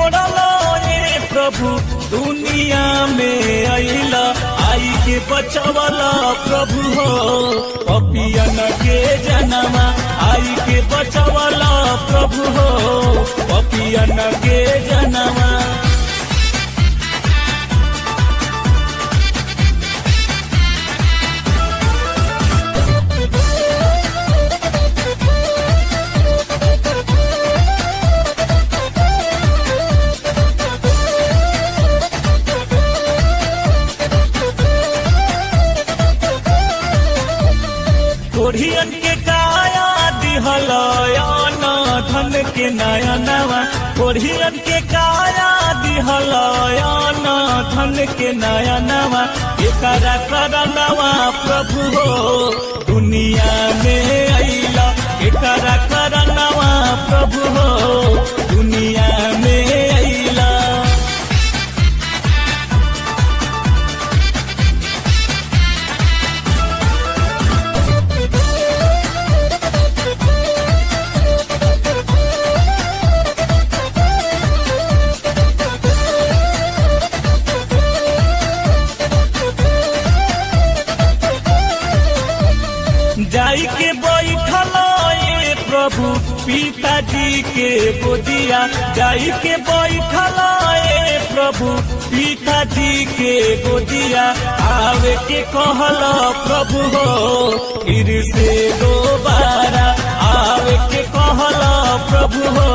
छोड़लो ये प्रभु दुनिया में अइला आई के बचवला प्रभु हो पपियन के जनमा आई के बचवला प्रभु हो पपियन के जनमा। कोढ़ियन के काया दिहलयन धन के नया नवा कोढ़ियन के काया दिहलयन धन के नया नवा एकरा करनवा प्रभु हो दुनिया में अइला एकरा करनवा प्रभु हो दुनिया में अइला। जाई के बैठल ये प्रभु पिताजी के गोदिया जाई के बैठल ये प्रभु पिताजी के गोदिया आवे के कहल प्रभु हो फिर से दोबारा आवे के कहल प्रभु हो